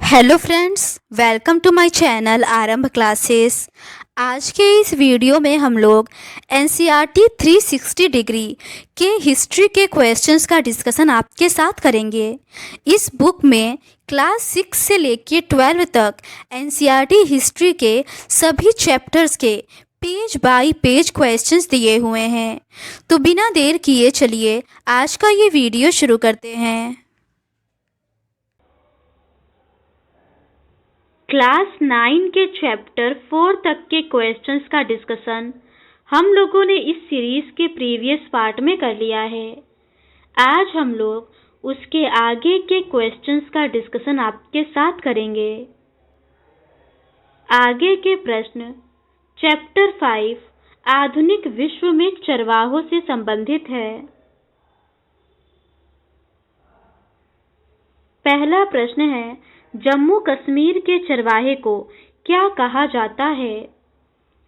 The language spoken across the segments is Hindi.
Hello friends, welcome to my channel Aarambh classes. आज के इस वीडियो में हम लोग एनसीईआरटी 360 डिग्री के हिस्ट्री के क्वेश्चंस का डिस्कशन आपके साथ करेंगे। इस बुक में क्लास 6 से लेकर 12 तक एनसीईआरटी हिस्ट्री के सभी चैप्टर्स के पेज बाय पेज क्वेश्चंस दिए हुए हैं। तो बिना देर किए चलिए आज का ये वीडियो शुरू करते हैं। क्लास 9 के चैप्टर 4 तक के क्वेश्चंस का डिस्कशन हम लोगों ने इस सीरीज के प्रीवियस पार्ट में कर लिया है। आज हम लोग उसके आगे के क्वेश्चंस का डिस्कशन आपके साथ करेंगे। आगे के प्रश्न चैप्टर 5 आधुनिक विश्व में चरवाहों से संबंधित है। पहला प्रश्न है, जम्मू कश्मीर के चरवाहे को क्या कहा जाता है?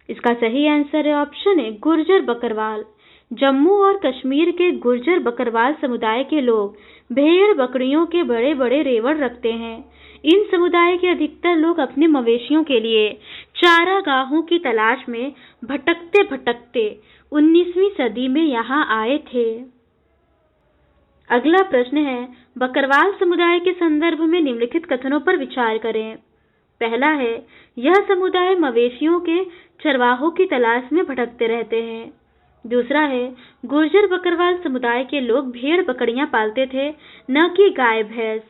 इसका सही आंसर है ऑप्शन ए गुर्जर बकरवाल। जम्मू और कश्मीर के गुर्जर बकरवाल समुदाय के लोग भेड़ बकरियों के बड़े बड़े रेवड़ रखते हैं। इन समुदाय के अधिकतर लोग अपने मवेशियों के लिए चारागाहों की तलाश में भटकते भटकते 19वीं सदी में यहाँ आए थे। अगला प्रश्न है, बकरवाल समुदाय के संदर्भ में निम्नलिखित कथनों पर विचार करें। पहला है, यह समुदाय मवेशियों के चरवाहों की तलाश में भटकते रहते हैं। दूसरा है, गुर्जर बकरवाल समुदाय के लोग भेड़ बकरियां पालते थे, न कि गाय भैंस।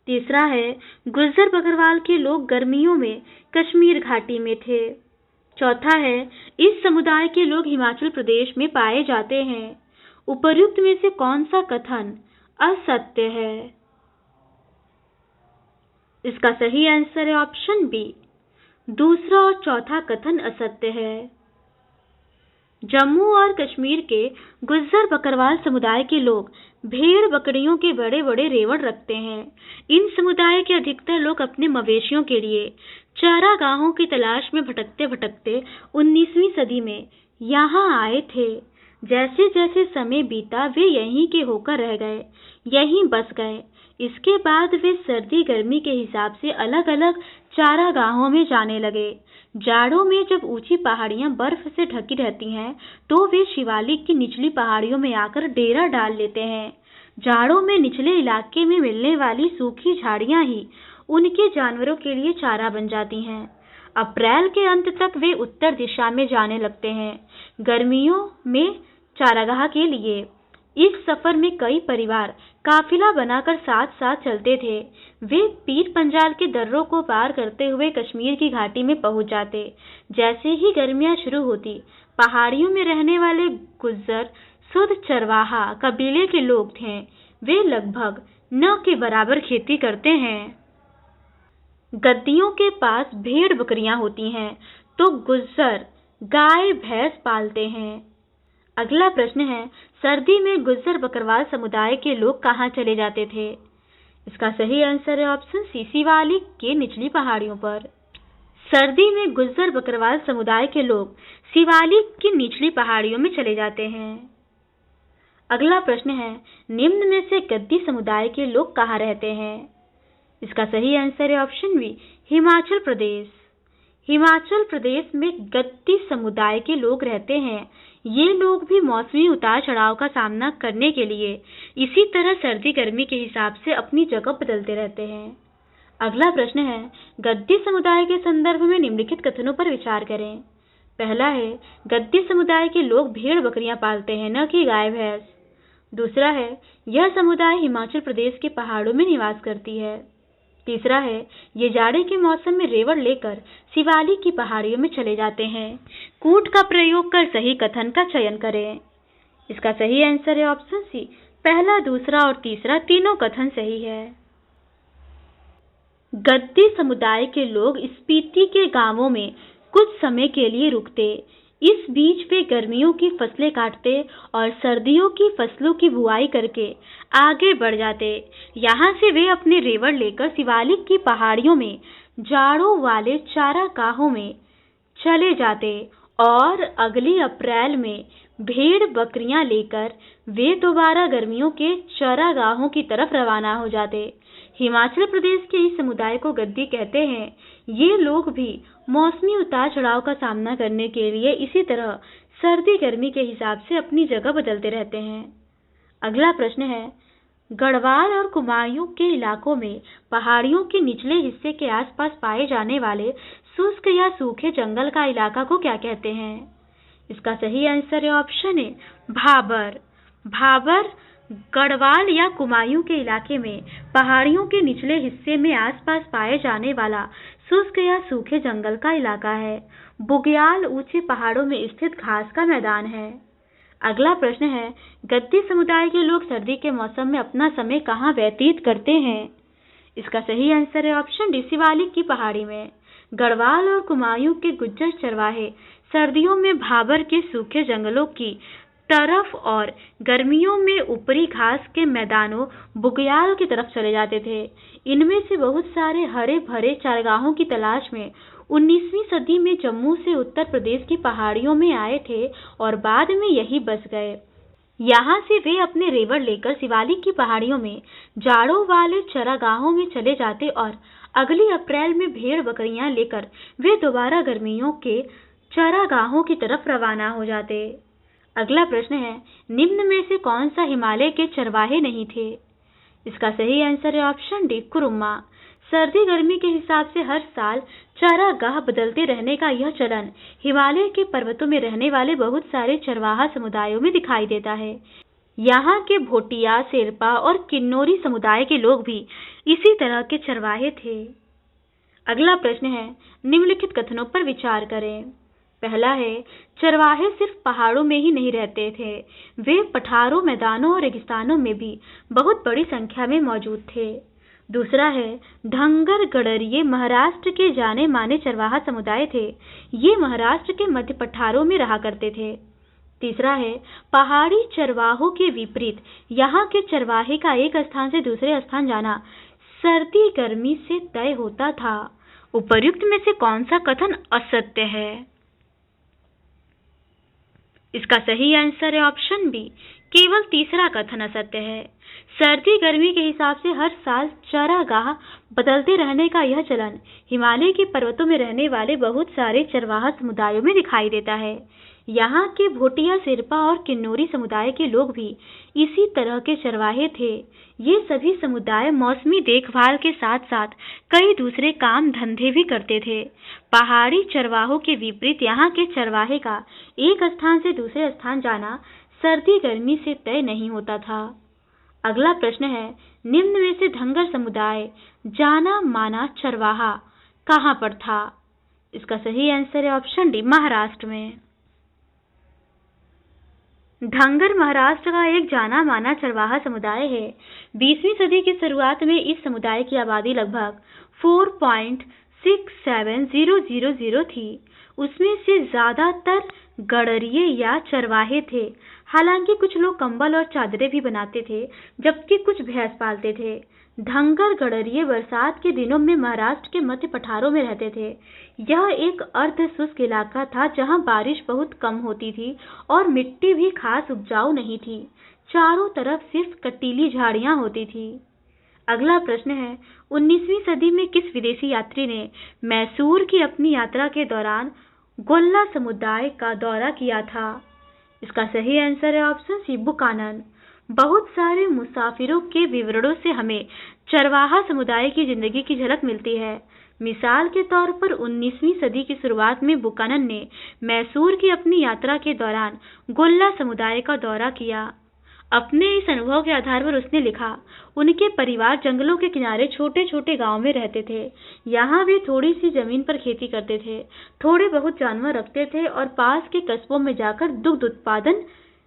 तीसरा है, गुर्जर बकरवाल के लोग गर्मियों में कश्मीर घाटी में थे। चौथा है, इस समुदाय के लोग हिमाचल प्रदेश में पाए जाते हैं। उपर्युक्त में से कौन सा कथन असत्य है? इसका सही आंसर है ऑप्शन बी, दूसरा और चौथा कथन असत्य है। जम्मू और कश्मीर के गुर्जर बकरवाल समुदाय के लोग भेड़ बकरियों के बड़े बड़े रेवड़ रखते हैं। इन समुदाय के अधिकतर लोग अपने मवेशियों के लिए चारागाहों की तलाश में भटकते भटकते 19वीं सदी में यहाँ आए थे। जैसे जैसे समय बीता वे यहीं के होकर रह गए, यहीं बस गए। इसके बाद वे सर्दी गर्मी के हिसाब से अलग अलग चारागाहों में जाने लगे। जाड़ों में जब ऊंची पहाड़ियां बर्फ से ढकी रहती हैं तो वे शिवालिक की निचली पहाड़ियों में आकर डेरा डाल लेते हैं। जाड़ों में निचले इलाके में मिलने वाली सूखी झाड़ियां ही उनके जानवरों के लिए चारा बन जाती हैं। अप्रैल के अंत तक वे उत्तर दिशा में जाने लगते हैं, गर्मियों में चारागाह के लिए। इस सफर में कई परिवार काफिला बनाकर साथ साथ चलते थे। वे पीर पंजाल के दर्रों को पार करते हुए कश्मीर की घाटी में पहुंच जाते। जैसे ही गर्मियां शुरू होती, पहाड़ियों में रहने वाले गुर्जर शुद्ध चरवाहा कबीले के लोग थे। वे लगभग 9 के बराबर खेती करते हैं। गद्दियों के पास भेड़ बकरियां होती हैं तो गुर्जर गाय भैंस पालते हैं। अगला प्रश्न है, सर्दी में गुर्जर बकरवाल समुदाय के लोग कहाँ चले जाते थे? इसका सही आंसर है ऑप्शन सी, शिवालिक के निचली पहाड़ियों पर। सर्दी में गुर्जर बकरवाल समुदाय के लोग शिवालिक की निचली पहाड़ियों में चले जाते हैं। अगला प्रश्न है, निम्न में से गद्दी समुदाय के लोग कहाँ रहते हैं? इसका सही आंसर है ऑप्शन बी, हिमाचल प्रदेश। हिमाचल प्रदेश में गद्दी समुदाय के लोग रहते हैं। ये लोग भी मौसमी उतार चढ़ाव का सामना करने के लिए इसी तरह सर्दी गर्मी के हिसाब से अपनी जगह बदलते रहते हैं। अगला प्रश्न है, गद्दी समुदाय के संदर्भ में निम्नलिखित कथनों पर विचार करें। पहला है, गद्दी समुदाय के लोग भेड़ बकरियां पालते हैं, न कि गाय भैंस। दूसरा है, यह समुदाय हिमाचल प्रदेश के पहाड़ों में निवास करती है। तीसरा है, ये जाड़े के मौसम में रेवड़ लेकर शिवालिक की पहाड़ियों में चले जाते हैं। कूट का प्रयोग कर सही कथन का चयन करें। इसका सही आंसर है ऑप्शन सी, पहला दूसरा और तीसरा तीनों कथन सही है। गद्दी समुदाय के लोग स्पीति के गांवों में कुछ समय के लिए रुकते। इस बीच वे गर्मियों की फसलें काटते और सर्दियों की फसलों की बुआई करके आगे बढ़ जाते। यहाँ से वे अपने रेवड़ लेकर शिवालिक की पहाड़ियों में जाड़ों वाले चारागाहों में चले जाते और अगली अप्रैल में भेड़ बकरियां लेकर वे दोबारा गर्मियों के चारागाहों की तरफ रवाना हो जाते। हिमाचल प्रदेश के इस समुदाय को गद्दी कहते हैं। ये लोग भी मौसमी उतार चढ़ाव का सामना करने के लिए इसी तरह सर्दी गर्मी के हिसाब से अपनी जगह बदलते रहते हैं। अगला प्रश्न है, गढ़वाल और कुमायूं के इलाकों में पहाड़ियों के निचले हिस्से के आसपास पाए जाने वाले शुष्क या सूखे जंगल का इलाका को क्या कहते हैं? इसका सही आंसर है ऑप्शन ए भाबर। भाबर गढ़वाल या कुमायूं के इलाके में पहाड़ियों के निचले हिस्से में आसपास पाए जाने वाला शुष्क या सूखे जंगल का इलाका है। बुग्याल ऊंचे पहाड़ों में स्थित घास का मैदान है। अगला प्रश्न है, गद्दी समुदाय के लोग सर्दी के मौसम में अपना समय कहाँ व्यतीत करते हैं? इसका सही आंसर है ऑप्शन डी शिवालिक की पहाड़ी में। गढ़वाल और कुमायूं के गुज्जर चरवाहे सर्दियों में भाबर के सूखे जंगलों की तरफ और गर्मियों में ऊपरी घास के मैदानों बुग्याल की तरफ चले जाते थे। इनमें से बहुत सारे हरे भरे चारगाहों की तलाश में 19वीं सदी में जम्मू से उत्तर प्रदेश की पहाड़ियों में आए थे और बाद में यही बस गए। यहाँ से वे अपने रेवड़ लेकर शिवालिक की पहाड़ियों में जाड़ों वाले चरागाहों में चले जाते और अगली अप्रैल में भेड़ बकरियां लेकर वे दोबारा गर्मियों के चरागाहों की तरफ रवाना हो जाते। अगला प्रश्न है, निम्न में से कौन सा हिमालय के चरवाहे नहीं थे? इसका सही आंसर है ऑप्शन डी कुरुम्मा। सर्दी गर्मी के हिसाब से हर साल चारागाह बदलते रहने का यह चलन हिमालय के पर्वतों में रहने वाले बहुत सारे चरवाहा समुदायों में दिखाई देता है। यहाँ के भोटिया, शेरपा और किन्नौरी समुदाय के लोग भी इसी तरह के चरवाहे थे। अगला प्रश्न है, निम्नलिखित कथनों पर विचार करें। पहला है, चरवाहे सिर्फ पहाड़ों में ही नहीं रहते थे, वे पठारों, मैदानों और रेगिस्तानों में भी बहुत बड़ी संख्या में मौजूद थे। दूसरा है, धंगर गडरिये महाराष्ट्र के जाने माने चरवाहा समुदाय थे, ये महाराष्ट्र के मध्य पठारों में रहा करते थे। तीसरा है, पहाड़ी चरवाहों के विपरीत यहाँ के चरवाहे का एक स्थान से दूसरे स्थान जाना सर्दी गर्मी से तय होता था। उपर्युक्त में से कौन सा कथन असत्य है? इसका सही आंसर है ऑप्शन बी, केवल तीसरा कथन असत्य है। सर्दी गर्मी के हिसाब से हर साल चरागाह बदलते रहने का यह चलन हिमालय के पर्वतों में रहने वाले बहुत सारे चरवाहा समुदायों में दिखाई देता है। यहाँ के भोटिया, शेरपा और किन्नौरी समुदाय के लोग भी इसी तरह के चरवाहे थे। ये सभी समुदाय मौसमी देखभाल के साथ साथ कई दूसरे काम धंधे भी करते थे। पहाड़ी चरवाहों के विपरीत यहाँ के चरवाहे का एक स्थान से दूसरे स्थान जाना सर्दी गर्मी से तय नहीं होता था। अगला प्रश्न है, निम्न में से धंगर समुदाय जाना माना चरवाहा कहाँ पर था? इसका सही आंसर है ऑप्शन डी, महाराष्ट्र में। धंगर महाराष्ट्र का एक जाना माना चरवाहा समुदाय है। 20वीं सदी की शुरुआत में इस समुदाय की आबादी लगभग 4.67000 थी। उसमें से ज्यादातर गडरिये या चरवाहे थे। हालांकि कुछ लोग कंबल और चादरें भी बनाते थे, जबकि कुछ भैंस पालते थे। धंगर गडरिये बरसात के दिनों में महाराष्ट्र के मध्य पठारों में रहते थे। यह एक अर्ध शुष्क इलाका था जहां बारिश बहुत कम होती थी और मिट्टी भी खास उपजाऊ नहीं थी। चारों तरफ सिर्फ कटीली झाड़ियां होती थी। अगला प्रश्न है, 19वीं सदी में किस विदेशी यात्री ने मैसूर की अपनी यात्रा के दौरान गोल्ला समुदाय का दौरा किया था? इसका सही आंसर है ऑप्शन सी, बुकानन। बहुत सारे मुसाफिरों के विवरणों से हमें चरवाहा समुदाय की जिंदगी की झलक मिलती है। मिसाल के तौर पर 19वीं सदी की शुरुआत में बुकानन ने मैसूर की अपनी यात्रा के दौरान गोल्ला समुदाय का दौरा किया। अपने इस अनुभव के आधार पर उसने लिखा, उनके परिवार जंगलों के किनारे छोटे छोटे गांव में रहते थे। यहाँ वे थोड़ी सी जमीन पर खेती करते थे, थोड़े बहुत जानवर रखते थे और पास के कस्बों में जाकर दुग्ध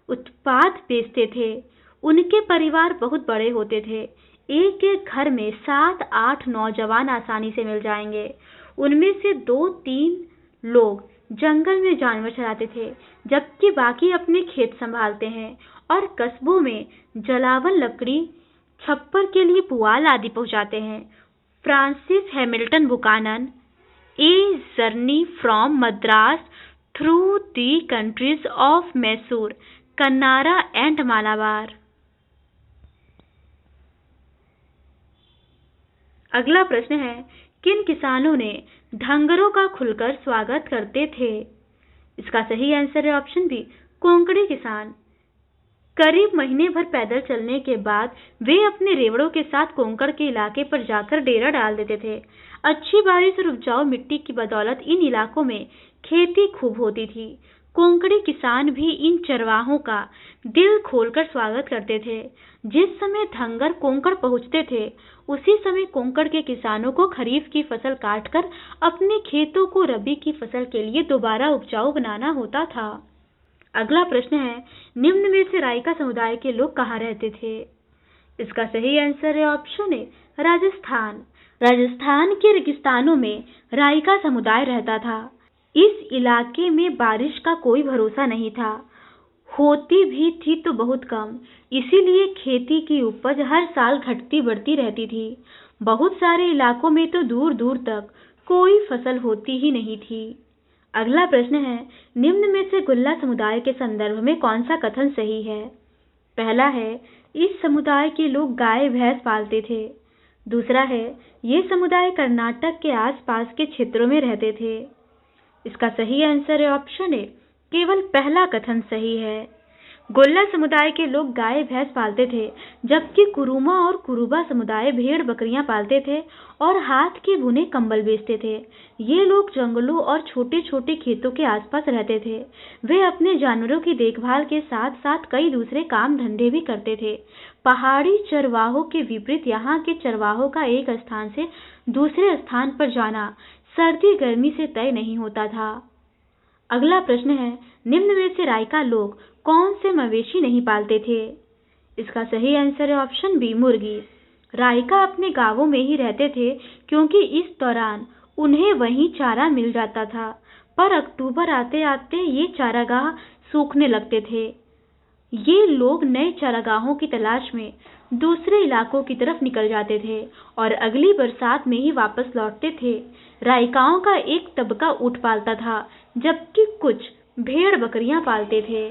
उत्पाद बेचते थे। उनके परिवार बहुत बड़े होते थे, एक एक घर में 7-8 नौजवान आसानी से मिल जाएंगे। उनमें से 2-3 लोग जंगल में जानवर चराते थे, जबकि बाकी अपने खेत संभालते हैं और कस्बों में जलावन, लकड़ी, छप्पर के लिए पुआल आदि पहुंचाते हैं। Francis Hamilton Buchanan, a journey from Madras through the countries of Mysore, Kanara and Malabar. अगला प्रश्न है, किन किसानों ने ढंगरों का खुलकर स्वागत करते थे? इसका सही आंसर है ऑप्शन बी, कोंकणी किसान। करीब महीने भर पैदल चलने के बाद वे अपने रेवड़ों के साथ कोंकण के इलाके पर जाकर डेरा डाल देते थे। अच्छी बारिश और उपजाऊ मिट्टी की बदौलत इन इलाकों में खेती खूब होती थी। कोंकणी किसान भी इन चरवाहों का दिल खोलकर स्वागत करते थे। जिस समय धंगर कोंकण पहुंचते थे, उसी समय कोंकण के किसानों को खरीफ की फसल काटकर अपने खेतों को रबी की फसल के लिए दोबारा उपजाऊ बनाना होता था। अगला प्रश्न है, निम्न में से राइका समुदाय के लोग कहाँ रहते थे? इसका सही आंसर है ऑप्शन ए, राजस्थान। राजस्थान के रेगिस्तानों में राइका समुदाय रहता था। इस इलाके में बारिश का कोई भरोसा नहीं था, होती भी थी तो बहुत कम, इसीलिए खेती की उपज हर साल घटती बढ़ती रहती थी। बहुत सारे इलाकों में तो दूर दूर तक कोई फसल होती ही नहीं थी। अगला प्रश्न है, निम्न में से गुल्ला समुदाय के संदर्भ में कौन सा कथन सही है? पहला है, इस समुदाय के लोग गाय भैंस पालते थे। दूसरा है, ये समुदाय कर्नाटक के आसपास के क्षेत्रों में रहते थे। इसका सही आंसर है ऑप्शन ए, केवल पहला कथन सही है। गोल्ला समुदाय के लोग गाय भैंस पालते थे, जबकि कुरुमा और कुरुबा समुदाय भेड़ बकरियां पालते थे और हाथ के बुने कंबल बेचते थे। ये लोग जंगलों और छोटे छोटे खेतों के आसपास रहते थे। वे अपने जानवरों की देखभाल के साथ साथ कई दूसरे काम धंधे भी करते थे। पहाड़ी चरवाहों के विपरीत यहाँ के चरवाहों का एक स्थान से दूसरे स्थान पर जाना सर्दी गर्मी से तय नहीं होता था। अगला प्रश्न है, निम्न में से राइका लोग कौन से मवेशी नहीं पालते थे? इसका सही आंसर है ऑप्शन बी, मुर्गी। राइका अपने गांवों में ही रहते थे क्योंकि इस दौरान उन्हें वहीं चारा मिल जाता था, पर अक्टूबर आते आते ये चारागाह सूखने लगते थे। ये लोग नए चारागाहों की तलाश में दूसरे इलाकों की तरफ निकल जाते थे और अगली बरसात में ही वापस लौटते थे। राइकाओं का एक तबका ऊंट पालता था, जबकि कुछ भेड़ बकरियां पालते थे।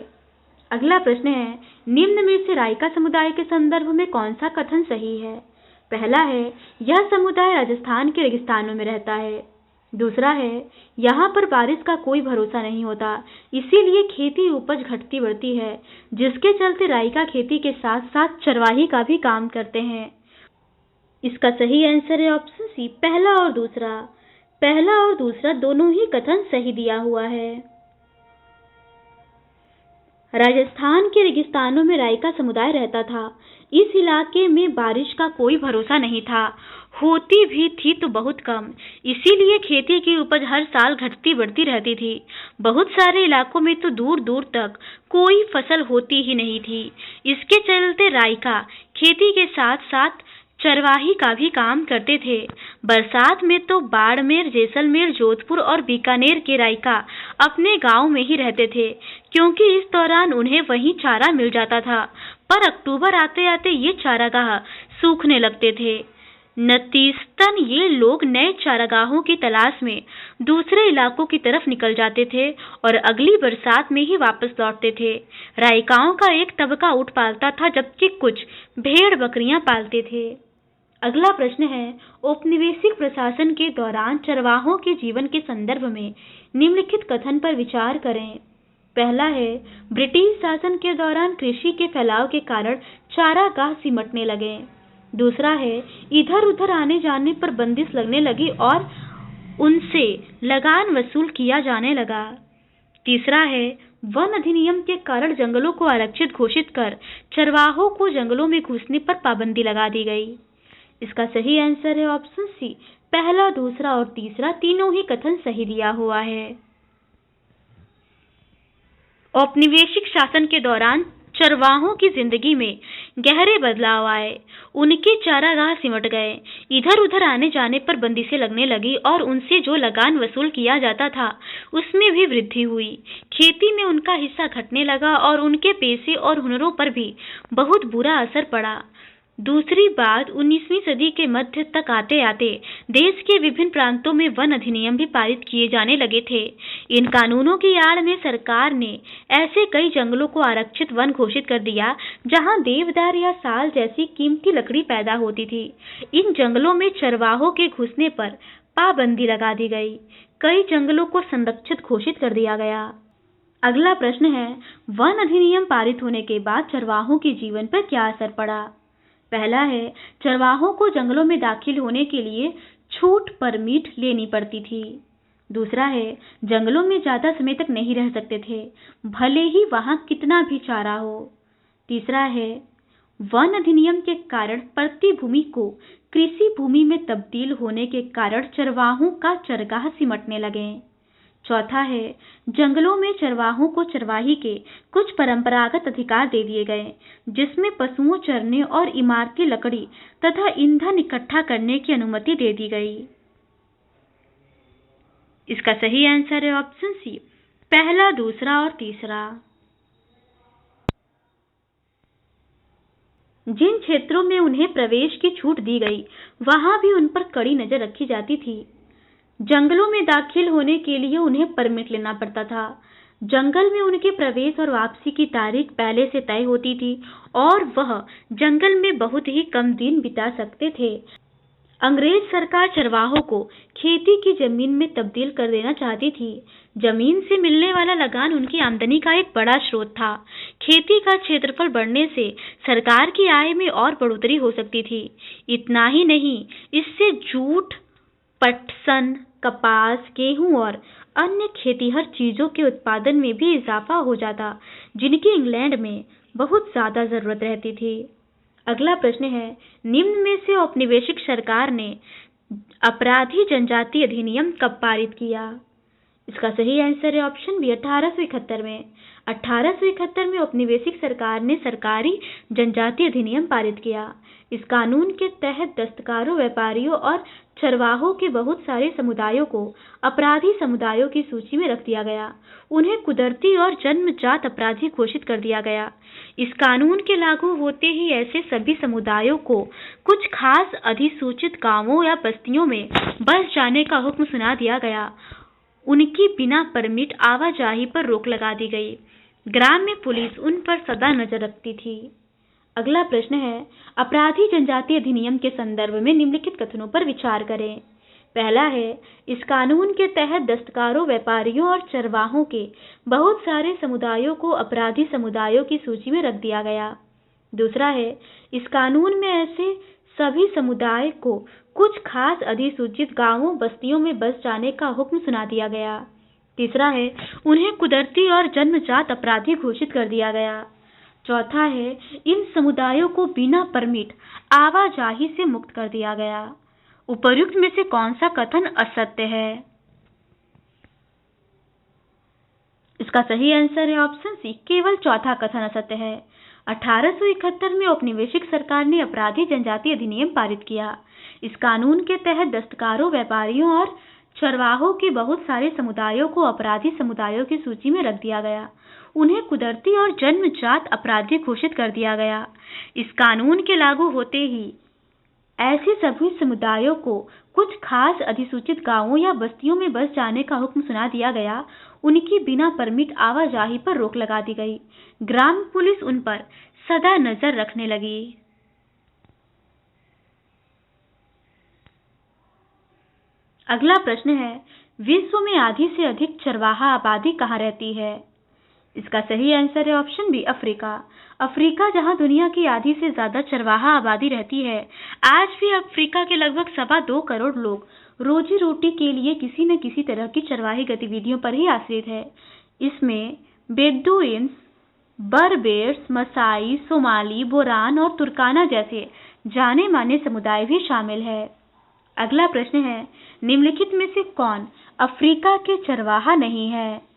अगला प्रश्न है, निम्न में से राइका समुदाय के संदर्भ में कौन सा कथन सही है? पहला है, यह समुदाय राजस्थान के रेगिस्तानों में रहता है। दूसरा है, यहाँ पर बारिश का कोई भरोसा नहीं होता, इसीलिए खेती उपज घटती बढ़ती है, जिसके चलते राइका खेती के साथ साथ चरवाही का भी काम करते हैं। इसका सही आंसर है ऑप्शन सी, पहला और दूसरा। पहला और दूसरा दोनों ही कथन सही दिया हुआ है। राजस्थान के रेगिस्तानों में राइका समुदाय रहता था। इस इलाके में बारिश का कोई भरोसा नहीं था, होती भी थी तो बहुत कम, इसीलिए खेती की उपज हर साल घटती बढ़ती रहती थी। बहुत सारे इलाकों में तो दूर दूर तक कोई फसल होती ही नहीं थी। इसके चलते राइका खेती के साथ साथ चरवाही का भी काम करते थे। बरसात में तो बाड़मेर, जैसलमेर, जोधपुर और बीकानेर के राइका अपने गांव में ही रहते थे, क्योंकि इस दौरान उन्हें वहीं चारा मिल जाता था, पर अक्टूबर आते आते ये चारागाह सूखने लगते थे। नतीजतन ये लोग नए चारागाहों की तलाश में दूसरे इलाकों की तरफ निकल जाते थे और अगली बरसात में ही वापस लौटते थे। राइकाओं का एक तबका ऊंट पालता था, जबकि कुछ भेड़ बकरियां पालते थे। अगला प्रश्न है, औपनिवेशिक प्रशासन के दौरान चरवाहों के जीवन के संदर्भ में निम्नलिखित कथन पर विचार करें। पहला है, ब्रिटिश शासन के दौरान कृषि के फैलाव के कारण चारागाह सिमटने लगे। दूसरा है, इधर उधर आने जाने पर बंदिश लगने लगी और उनसे लगान वसूल किया जाने लगा। तीसरा है, वन अधिनियम के कारण जंगलों को आरक्षित घोषित कर चरवाहों को जंगलों में घुसने पर पाबंदी लगा दी गई। इसका सही आंसर है ऑप्शन सी, पहला, दूसरा और तीसरा तीनों ही कथन सही दिया हुआ है। औपनिवेशिक शासन के दौरान चरवाहों की जिंदगी में गहरे बदलाव आए। उनके चारागाह सिमट गए, इधर उधर आने जाने पर बंदिशें लगने लगी और उनसे जो लगान वसूल किया जाता था उसमें भी वृद्धि हुई। खेती में उनका हिस्सा घटने लगा और उनके पेशे और हुनरों पर भी बहुत बुरा असर पड़ा। दूसरी बात, 19वीं सदी के मध्य तक आते आते देश के विभिन्न प्रांतों में वन अधिनियम भी पारित किए जाने लगे थे। इन कानूनों की आड़ में सरकार ने ऐसे कई जंगलों को आरक्षित वन घोषित कर दिया जहां देवदार या साल जैसी कीमती लकड़ी पैदा होती थी। इन जंगलों में चरवाहों के घुसने पर पाबंदी लगा दी गई। कई जंगलों को संरक्षित घोषित कर दिया गया। अगला प्रश्न है, वन अधिनियम पारित होने के बाद चरवाहों के जीवन पर क्या असर पड़ा? पहला है, चरवाहों को जंगलों में दाखिल होने के लिए छूट परमिट लेनी पड़ती थी। दूसरा है, जंगलों में ज्यादा समय तक नहीं रह सकते थे, भले ही वहां कितना भी चारा हो। तीसरा है, वन अधिनियम के कारण पड़ती भूमि को कृषि भूमि में तब्दील होने के कारण चरवाहों का चरगाह सिमटने लगे। चौथा है, जंगलों में चरवाहों को चरवाही के कुछ परंपरागत अधिकार दे दिए गए, जिसमें पशुओं चरने और इमारती लकड़ी तथा ईंधन इकट्ठा करने की अनुमति दे दी गई। इसका सही आंसर है ऑप्शन सी, पहला, दूसरा और तीसरा। जिन क्षेत्रों में उन्हें प्रवेश की छूट दी गई, वहां भी उन पर कड़ी नजर रखी जाती थी। जंगलों में दाखिल होने के लिए उन्हें परमिट लेना पड़ता था। जंगल में उनके प्रवेश और वापसी की तारीख पहले से तय होती थी और वह जंगल में बहुत ही कम दिन बिता सकते थे। अंग्रेज सरकार चरवाहों को खेती की जमीन में तब्दील कर देना चाहती थी। जमीन से मिलने वाला लगान उनकी आमदनी का एक बड़ा स्रोत था। खेती का क्षेत्रफल बढ़ने से सरकार की आय में और बढ़ोतरी हो सकती थी। इतना ही नहीं, इससे जूट, पटसन, कपास, गेहूं और अन्य खेतीहर चीजों के उत्पादन में भी इजाफा हो जाता, जिनकी इंग्लैंड में बहुत ज्यादा जरूरत रहती थी। अगला प्रश्न है, निम्न में से औपनिवेशिक सरकार ने अपराधी जनजाति अधिनियम कब पारित किया? इसका सही आंसर है ऑप्शन बी, 1871 में। 1871 में औपनिवेशिक सरकार ने सरकारी जनजाति अधिनियम पारित किया। इस कानून के तहत दस्तकारों, व्यापारियों और चरवाहों के बहुत सारे समुदायों को अपराधी समुदायों की सूची में रख दिया गया। उन्हें कुदरती और जन्मजात अपराधी घोषित कर दिया गया। इस कानून के लागू होते ही ऐसे सभी समुदायों को कुछ खास अधिसूचित गांवों या बस्तियों में बस जाने का हुक्म सुना दिया गया। उनकी बिना परमिट आवाजाही पर रोक लगा दी गई। ग्राम्य पुलिस उन पर सदा नजर रखती थी। अगला प्रश्न है, अपराधी जनजाति अधिनियम के संदर्भ में निम्नलिखित कथनों पर विचार करें। पहला है, इस कानून के तहत दस्तकारों, व्यापारियों और चरवाहों के बहुत सारे समुदायों को अपराधी समुदायों की सूची में रख दिया गया। दूसरा है, इस कानून में ऐसे सभी समुदाय को कुछ खास अधिसूचित गांवों, बस्तियों में बस जाने का हुक्म सुना दिया गया। तीसरा है, उन्हें कुदरती और जन्मजात अपराधी घोषित कर दिया गया। चौथा है, इन समुदायों को बिना परमिट आवाजाही से मुक्त कर दिया गया। उपर्युक्त में से कौन सा कथन असत्य है? इसका सही आंसर है ऑप्शन सी, केवल चौथा कथन असत्य है। 1871 में औपनिवेशिक सरकार ने अपराधी जनजाति अधिनियम पारित किया। इस कानून के तहत दस्तकारों, व्यापारियों और चरवाहों के बहुत सारे समुदायों को अपराधी समुदायों की सूची में रख दिया गया। उन्हें कुदरती और जन्मजात अपराधी घोषित कर दिया गया। इस कानून के लागू होते ही ऐसे सभी समुदायों को कुछ खास अधिसूचित गांवों या बस्तियों में बस जाने का हुक्म सुना दिया गया। उनकी बिना परमिट आवाजाही पर रोक लगा दी गई। ग्राम पुलिस उन पर सदा नजर रखने लगी। अगला प्रश्न है, विश्व में आधी से अधिक चरवाहा आबादी कहाँ रहती है? इसका सही आंसर है ऑप्शन बी, अफ्रीका। अफ्रीका, जहां दुनिया की आधी से ज्यादा चरवाहा आबादी रहती है। आज भी अफ्रीका के लगभग 2.25 करोड़ लोग रोजी रोटी के लिए किसी न किसी तरह की चरवाही गतिविधियों पर ही आश्रित है। इसमें बेदुइन्स, बर्बेर्स, मसाई, सोमाली, बोरान और तुर्काना जैसे जाने माने समुदाय भी शामिल है। अगला प्रश्न है, निम्नलिखित में से कौन अफ्रीका के चरवाहा नहीं है?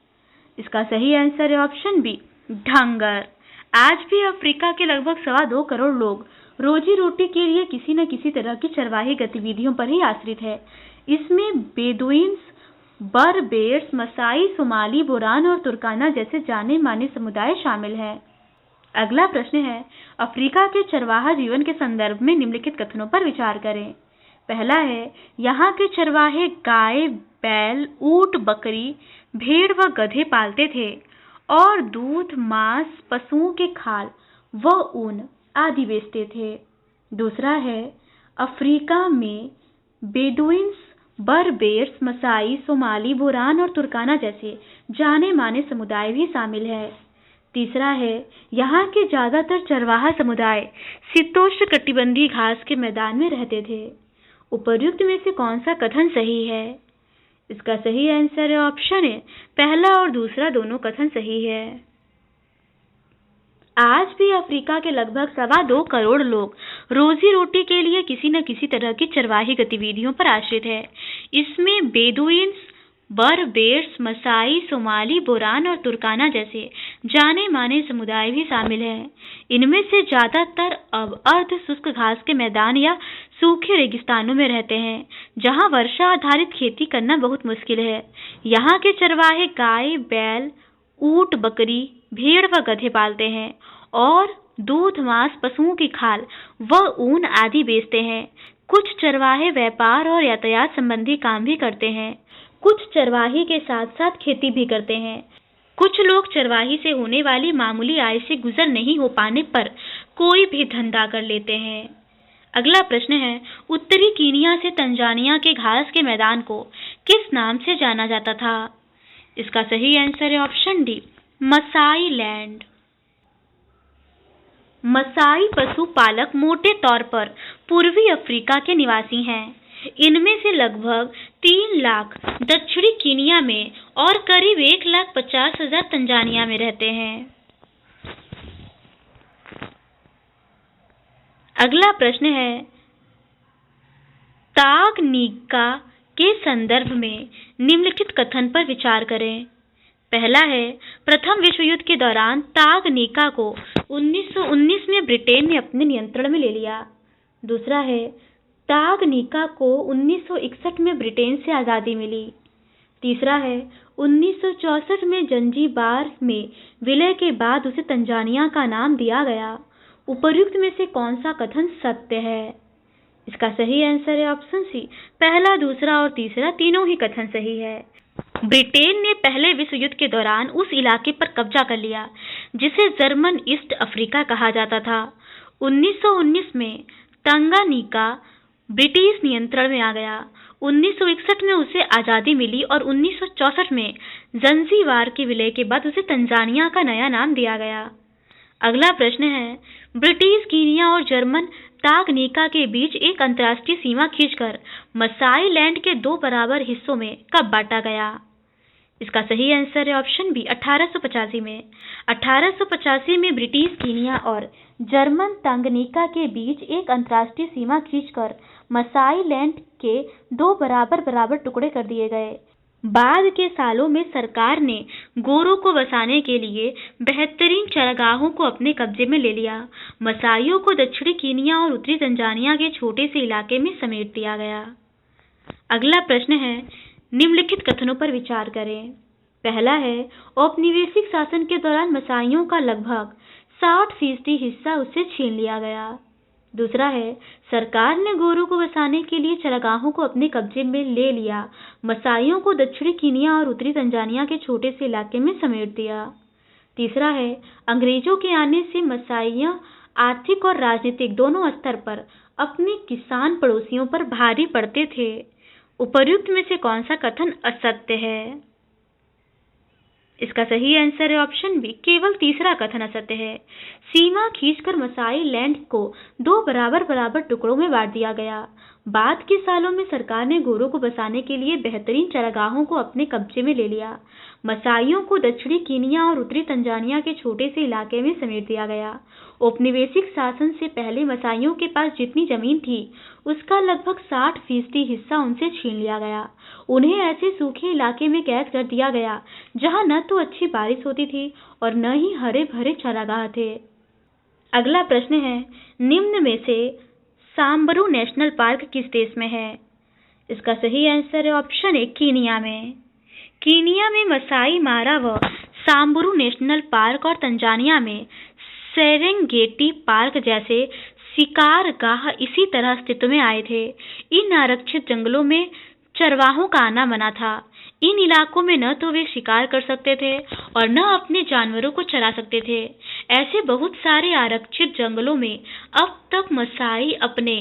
इसका सही आंसर है ऑप्शन बी, ढंगर। आज भी अफ्रीका के लगभग 2.25 करोड़ लोग रोजी रोटी के लिए किसी न किसी तरह की चरवाही गतिविधियों पर ही आश्रित है। इसमें बेदुइन्स, बर्बेर्स, मसाई, सोमाली, बोरान और तुर्काना जैसे जाने माने समुदाय शामिल हैं। अगला प्रश्न है, अफ्रीका के चरवाहा जीवन के संदर्भ में निम्नलिखित कथनों पर विचार करें। पहला है, यहाँ के चरवाहे गाय, बैल, ऊंट, बकरी, भेड़ व गधे पालते थे और दूध, मांस, पशुओं के खाल व ऊन आदि बेचते थे। दूसरा है, अफ्रीका में बेडुइन्स, बर्बेर्स, मसाई, सोमाली, बोरान और तुर्काना जैसे जाने माने समुदाय भी शामिल है। तीसरा है, यहाँ के ज्यादातर चरवाहा समुदाय शीतोष्णकटिबंधीय घास के मैदान में रहते थे। उपर्युक्त में से कौन सा कथन सही है? इसका सही आंसर है ऑप्शन है, पहला और दूसरा दोनों कथन सही है। आज भी अफ्रीका के लगभग 2.25 करोड़ लोग रोजी रोटी के लिए किसी न किसी तरह की चरवाही गतिविधियों पर आश्रित है। इसमें बेदुइन्स, बर्बेर्स, मसाई, सोमाली, बोरान और तुर्काना जैसे जाने माने समुदाय भी शामिल हैं। इनमें से ज्यादातर अब अर्ध शुष्क घास के मैदान या सूखे रेगिस्तानों में रहते हैं, जहां वर्षा आधारित खेती करना बहुत मुश्किल है। यहाँ के चरवाहे गाय, बैल, ऊंट, बकरी, भेड़ व गधे पालते हैं और दूध, मांस, पशुओं की खाल व ऊन आदि बेचते हैं। कुछ चरवाहे व्यापार और यातायात संबंधी काम भी करते हैं। कुछ चरवाही के साथ साथ खेती भी करते हैं। कुछ लोग चरवाही से होने वाली मामूली आय से गुजर नहीं हो पाने पर कोई भी धंधा कर लेते हैं। अगला प्रश्न है, उत्तरी कीनिया से तंजानिया के घास के मैदान को किस नाम से जाना जाता था? इसका सही आंसर है option D, Masai land. Masai पशुपालक मोटे तौर पर पूर्वी अफ्रीका के निवासी हैं। इनमें से लगभग 3 लाख दक्षिणी कीनिया में और करीब 1,50,000 तंजानिया में रहते हैं। अगला प्रश्न है, तांगनीका के संदर्भ में निम्नलिखित कथन पर विचार करें। पहला है, प्रथम विश्व युद्ध के दौरान तांगनीका को 1919 में ब्रिटेन ने अपने नियंत्रण में ले लिया। दूसरा है, तांगनीका को 1961 में ब्रिटेन से आज़ादी मिली। तीसरा है, 1964 में जंजीबार में विलय के बाद उसे तंजानिया का नाम दिया गया। उपर्युक्त में से कौन सा कथन सत्य है? इसका सही आंसर है ऑप्शन सी, पहला, दूसरा और तीसरा तीनों ही कथन सही है। ब्रिटेन ने पहले विश्व युद्ध के दौरान उस इलाके पर कब्जा कर लिया जिसे जर्मन ईस्ट अफ्रीका कहा जाता था। 1919 में तंगानीका ब्रिटिश नियंत्रण में आ गया। 1961 में उसे आज़ादी मिली और 1964 में जंजीबार के विलय के बाद उसे तंजानिया का नया नाम दिया गया। अगला प्रश्न है, ब्रिटिश कीनिया और जर्मन तांगनीका के बीच एक अंतर्राष्ट्रीय सीमा खींचकर मसाई लैंड के 2 बराबर हिस्सों में कब बांटा गया? इसका सही आंसर है ऑप्शन बी, 1885 में। 1885 में ब्रिटिश कीनिया और जर्मन तांगनीका के बीच एक अंतर्राष्ट्रीय सीमा खींचकर मसाई लैंड के 2 बराबर टुकड़े कर दिए गए। बाद के सालों में सरकार ने गोरों को बसाने के लिए बेहतरीन चरागाहों को अपने कब्जे में ले लिया। मसाइयों को दक्षिणी कीनिया और उत्तरी तंजानिया के छोटे से इलाके में समेट दिया गया। अगला प्रश्न है, निम्नलिखित कथनों पर विचार करें। पहला है, औपनिवेशिक शासन के दौरान मसाइयों का लगभग 60% हिस्सा उससे छीन लिया गया। दूसरा है, सरकार ने गोरों को बसाने के लिए चरागाहों को अपने कब्जे में ले लिया। मसाइयों को दक्षिणी कीनिया और उत्तरी तंजानिया के छोटे से इलाके में समेट दिया। तीसरा है, अंग्रेजों के आने से मसाइयां आर्थिक और राजनीतिक दोनों स्तर पर अपने किसान पड़ोसियों पर भारी पड़ते थे। उपर्युक्त में से कौन सा कथन असत्य है? इसका सही आंसर है ऑप्शन बी, केवल तीसरा कथन असत्य है। सीमा खींचकर मसाई लैंड को 2 बराबर टुकड़ों में बांट दिया गया। बाद के सालों में सरकार ने गोरों को बसाने के लिए बेहतरीन चरागाहों को अपने कब्जे में ले लिया। मसाइयों को दक्षिणी कीनिया और उत्तरी तंजानिया के छोटे से इलाके में समेट दिया गया। औपनिवेशिक शासन से पहले मसाइयों के पास जितनी जमीन थी उसका लगभग 60% हिस्सा उनसे छीन लिया गया। उन्हें ऐसे सूखे इलाके में कैद कर दिया गया जहां न तो अच्छी बारिश होती थी और न ही हरे भरे चरागाह थे। अगला प्रश्न है, निम्न में से सांबरू नेशनल पार्क किस देश में है? इसका सही आंसर है ऑप्शन ए, कीनिया में। कीनिया में मसाई मारा व सांबरू नेशनल पार्क और तंजानिया में सेरेंगेटी पार्क जैसे शिकारगाह इसी तरह अस्तित्व में आए थे। इन आरक्षित जंगलों में चरवाहों का आना बना था। इन इलाकों में न तो वे शिकार कर सकते थे और न अपने जानवरों को चरा सकते थे। ऐसे बहुत सारे आरक्षित जंगलों में अब तक मसाई अपने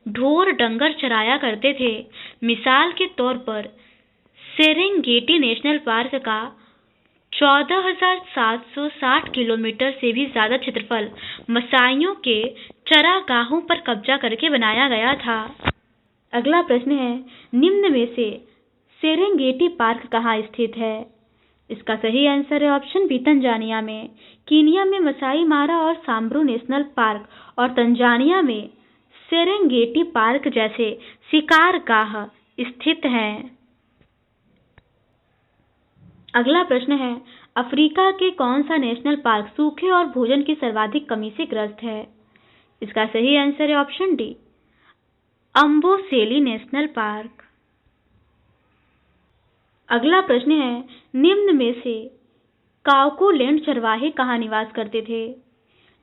ढोर डंगर चराया करते थे। मिसाल के तौर पर सेरेंगेटी नेशनल पार्क का 14,760 किलोमीटर से भी ज्यादा क्षेत्रफल मसाइयों के चरागाहों पर कब्जा करके बनाया गया था। अगला प्रश्न है, निम्न में से सेरेंगेटी पार्क कहाँ स्थित है? इसका सही आंसर है ऑप्शन बी, तंजानिया में। कीनिया में मसाई मारा और सांब्रू नेशनल पार्क और तंजानिया में सेरेंगेटी पार्क जैसे शिकारगाह स्थित हैं। अगला प्रश्न है, अफ्रीका के कौन सा नेशनल पार्क सूखे और भोजन की सर्वाधिक कमी से ग्रस्त है? इसका सही आंसर है ऑप्शन डी, अम्बोसेली नेशनल पार्क। अगला प्रश्न है, निम्न में से काउकोलैंड चरवाहे कहाँ निवास करते थे?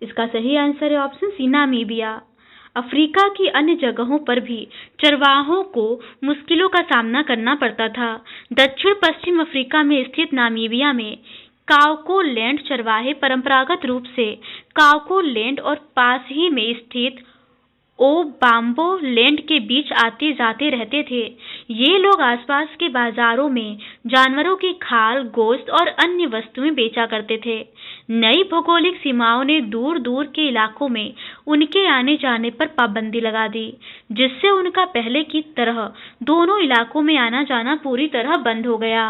इसका सही आंसर है ऑप्शन सी, नामीबिया। अफ्रीका की अन्य जगहों पर भी चरवाहों को मुश्किलों का सामना करना पड़ता था। दक्षिण पश्चिम अफ्रीका में स्थित नामीबिया में काउकोलैंड चरवाहे परंपरागत रूप से काउकोलैंड और पास ही में स्थित ओबाम्बो लैंड के बीच आते जाते रहते थे। ये लोग आसपास के बाजारों में जानवरों की खाल, गोश्त और अन्य वस्तुएं बेचा करते थे। नई भौगोलिक सीमाओं ने दूर दूर के इलाकों में उनके आने जाने पर पाबंदी लगा दी, जिससे उनका पहले की तरह दोनों इलाकों में आना जाना पूरी तरह बंद हो गया।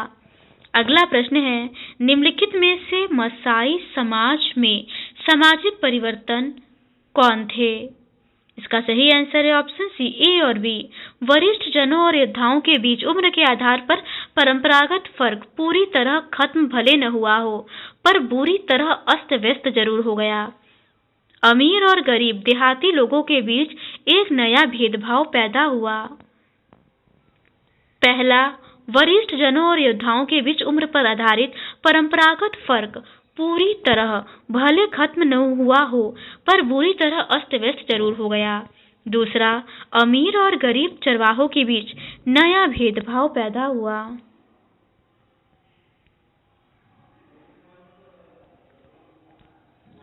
अगला प्रश्न है, निम्नलिखित में से मसाई समाज में सामाजिक परिवर्तन कौन थे? इसका सही आंसर है ऑप्शन सी, ए और बी। वरिष्ठ जनों और योद्धाओं के बीच उम्र के आधार पर परंपरागत फर्क पूरी तरह खत्म भले न हुआ हो, पर बुरी तरह अस्त व्यस्त जरूर हो गया। अमीर और गरीब देहाती लोगों के बीच एक नया भेदभाव पैदा हुआ। पहला, वरिष्ठ जनों और योद्धाओं के बीच उम्र पर आधारित परंपरागत फर्क पूरी तरह भले खत्म न हुआ हो, पर बुरी तरह अस्त व्यस्त जरूर हो गया। दूसरा, अमीर और गरीब चरवाहों के बीच नया भेदभाव पैदा हुआ।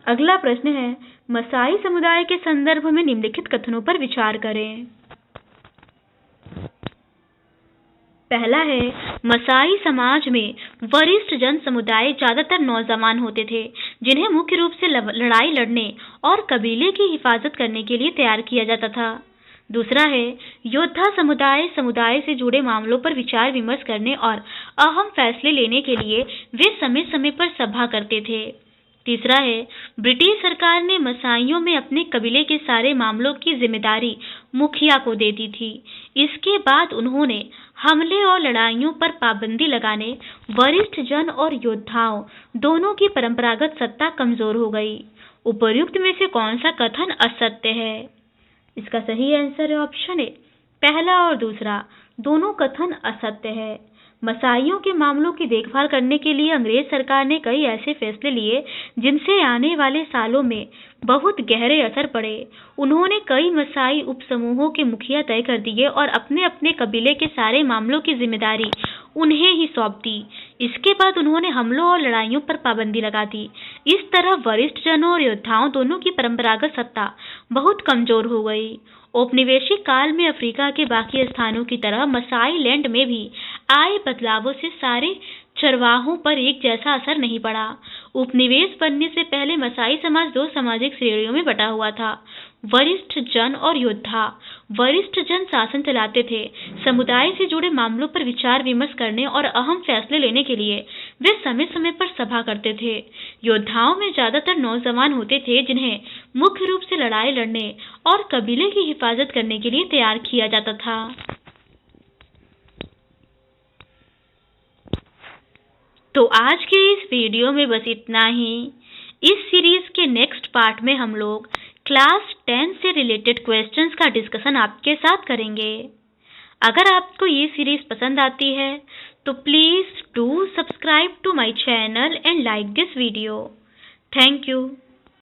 अगला प्रश्न है, मसाई समुदाय के संदर्भ में निम्नलिखित कथनों पर विचार करें। पहला है, मसाई समाज में वरिष्ठ जन समुदाय ज्यादातर नौजवान होते थे, जिन्हें मुख्य रूप से लड़ाई लड़ने और कबीले की हिफाजत करने के लिए तैयार किया जाता था। दूसरा है, योद्धा समुदाय से जुड़े मामलों पर विचार विमर्श करने और अहम फैसले लेने के लिए वे समय समय पर सभा करते थे। तीसरा है, ब्रिटिश सरकार ने मसाइयों में अपने कबीले के सारे मामलों की जिम्मेदारी मुखिया को दे दी थी। इसके बाद उन्होंने हमले और लड़ाइयों पर पाबंदी लगाने वरिष्ठ जन और योद्धाओं दोनों की परंपरागत सत्ता कमजोर हो गई। उपर्युक्त में से कौन सा कथन असत्य है? इसका सही आंसर है ऑप्शन ए, पहला और दूसरा दोनों कथन असत्य है। मसाइयों के मामलों की देखभाल करने के लिए अंग्रेज सरकार ने कई ऐसे फैसले लिए जिनसे आने वाले सालों में बहुत गहरे असर पड़े। उन्होंने कई मसाई उपसमूहों के मुखिया तय कर दिए और अपने अपने कबीले के सारे मामलों की जिम्मेदारी उन्हें ही सौंप दी। इसके बाद उन्होंने हमलों और लड़ाइयों पर पाबंदी लगा दी। इस तरह वरिष्ठ जनों और योद्धाओं दोनों की परंपरागत सत्ता बहुत कमजोर हो गई। औपनिवेशिक काल में अफ्रीका के बाकी स्थानों की तरह मसाई लैंड में भी आए बदलावों से सारे चरवाहों पर एक जैसा असर नहीं पड़ा। उपनिवेश बनने से पहले मसाई समाज दो सामाजिक श्रेणियों में बटा हुआ था, वरिष्ठ जन और योद्धा। वरिष्ठ जन शासन चलाते थे। समुदाय से जुड़े मामलों पर विचार विमर्श करने और अहम फैसले लेने के लिए वे समय समय पर सभा करते थे। योद्धाओं में ज्यादातर नौजवान होते थे, जिन्हें मुख्य रूप से लड़ाई लड़ने और कबीले की हिफाजत करने के लिए तैयार किया जाता था। तो आज के इस वीडियो में बस इतना ही। इस सीरीज के नेक्स्ट पार्ट में हम लोग क्लास 10 से रिलेटेड क्वेश्चंस का डिस्कशन आपके साथ करेंगे। अगर आपको ये सीरीज पसंद आती है तो please do subscribe to my channel and like this video. Thank you.